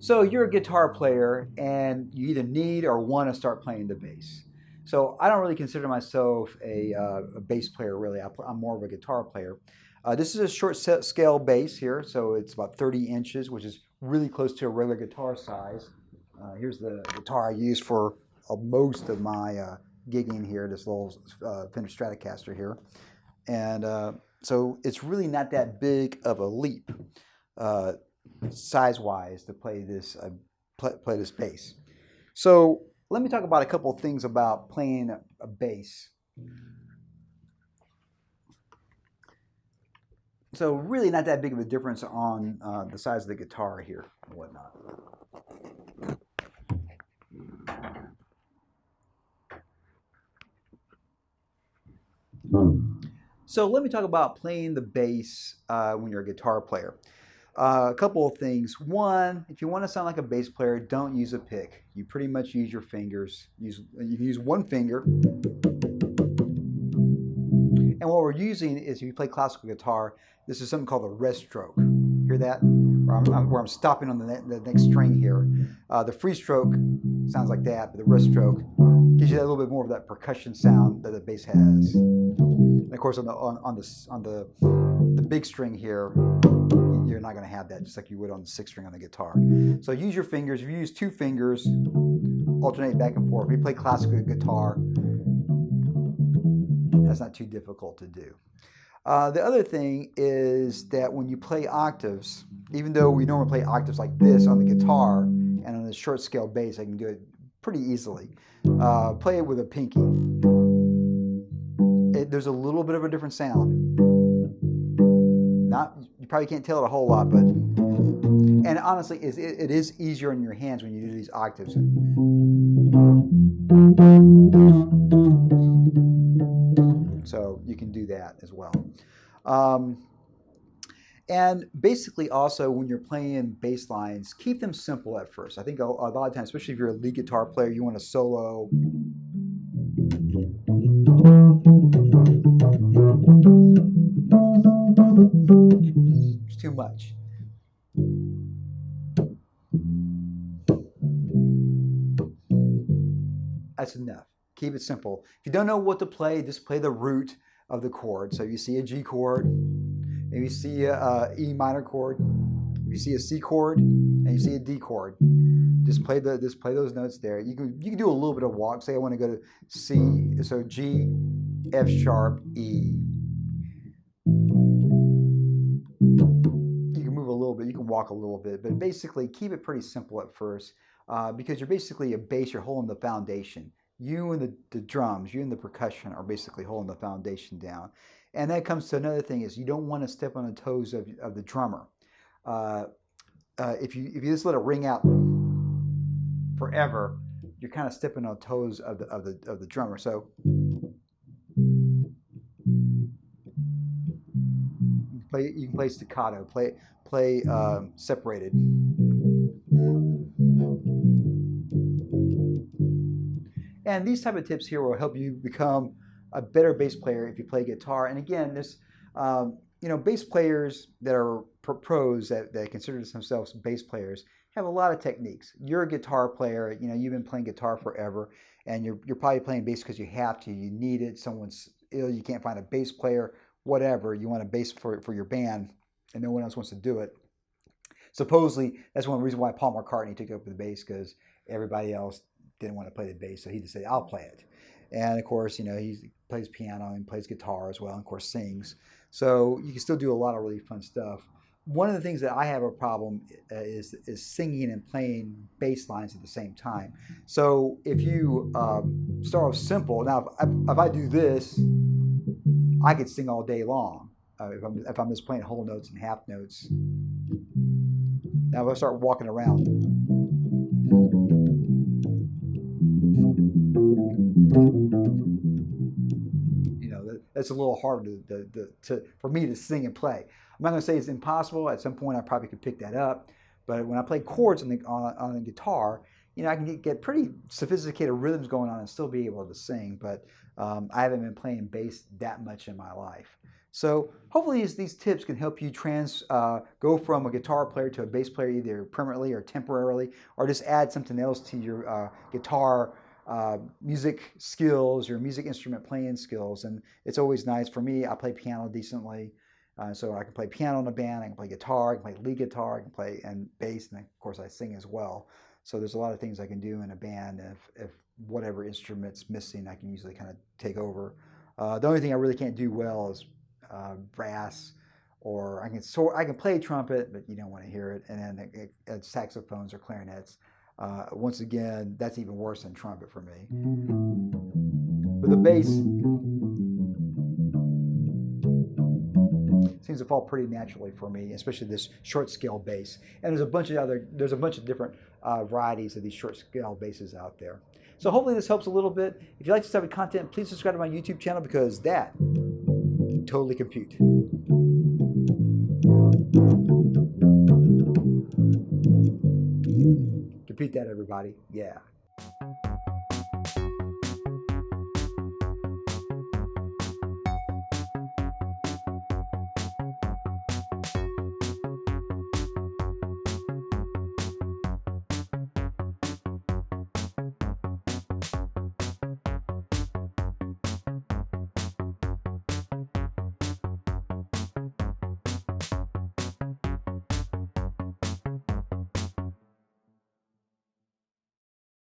So you're a guitar player and you either need or want to start playing the bass. So I don't really consider myself a bass player really. I'm more of a guitar player. This is a short scale bass here, so it's about 30 inches, which is really close to a regular guitar size. Here's the guitar I use for most of my gigging here, this little Fender Stratocaster here. And so it's really not that big of a leap. Size-wise to play this play this bass. So let me talk about a couple of things about playing a bass. So really not that big of a difference on the size of the guitar here and whatnot. So let me talk about playing the bass when you're a guitar player. A couple of things. One, if you want to sound like a bass player, don't use a pick. You pretty much use your fingers. You can use one finger. And what we're using is, if you play classical guitar, this is something called a rest stroke. Hear that? Where I'm stopping on the next string here. The free stroke sounds like that, but the rest stroke gives you a little bit more of that percussion sound that the bass has. And of course, on the big string here, you're not going to have that, just like you would on the sixth string on the guitar. So use your fingers. If you use two fingers, alternate back and forth. If you play classical guitar, that's not too difficult to do. The other thing is that when you play octaves, even though we normally play octaves like this on the guitar, and on the short scale bass, I can do it pretty easily. Play it with a pinky. There's a little bit of a different sound. You probably can't tell it a whole lot, but, and honestly, it is easier in your hands when you do these octaves. So you can do that as well. And basically also when you're playing bass lines, keep them simple at first. I think a lot of times, especially if you're a lead guitar player, you want to solo. It's too much. That's enough. Keep it simple. If you don't know what to play, just play the root of the chord. So if you see a G chord, if you see a E minor chord, if you see a C chord, and you see a D chord, just play those notes there. You can do a little bit of walk. Say I want to go to C, so G, F sharp, E. You can move a little bit. You can walk a little bit, but basically keep it pretty simple at first, because you're basically a bass. You're holding the foundation. You and the drums, you and the percussion are basically holding the foundation down. And that comes to another thing, is you don't want to step on the toes of the drummer. If you just let it ring out forever, you're kind of stepping on the toes of the drummer. So you can play staccato, play separated. And these type of tips here will help you become a better bass player if you play guitar. And again, this, bass players that are pros that consider themselves bass players have a lot of techniques. You're a guitar player, you've been playing guitar forever, and you're probably playing bass because you have to, you need it, someone's ill, you can't find a bass player, whatever, you want a bass for your band, and no one else wants to do it. Supposedly, that's one reason why Paul McCartney took up the bass, because everybody else didn't want to play the bass, so he just said, I'll play it. And of course, he plays piano and plays guitar as well, and of course sings. So you can still do a lot of really fun stuff. One of the things that I have a problem is singing and playing bass lines at the same time. So if you start off simple, now if I do this, I could sing all day long if I'm just playing whole notes and half notes. Now if I start walking around, that's a little hard for me to sing and play. I'm not going to say it's impossible. At some point, I probably could pick that up. But when I play chords on the guitar, I can get pretty sophisticated rhythms going on and still be able to sing. But I haven't been playing bass that much in my life. So hopefully these tips can help you go from a guitar player to a bass player either permanently or temporarily, or just add something else to your guitar music skills, your music instrument playing skills. And it's always nice. For me, I play piano decently. So I can play piano in a band, I can play guitar, I can play lead guitar, I can play and bass, and of course I sing as well. So there's a lot of things I can do in a band. If whatever instrument's missing, I can usually kind of take over. The only thing I really can't do well is brass, or I can play trumpet, but you don't want to hear it. And then saxophones or clarinets. Once again, that's even worse than trumpet for me. But the bass seems to fall pretty naturally for me, especially this short scale bass. And there's a bunch of different varieties of these short scale basses out there. So hopefully this helps a little bit. If you like this type of content, please subscribe to my YouTube channel, because that totally compute. Compute that, everybody. Yeah.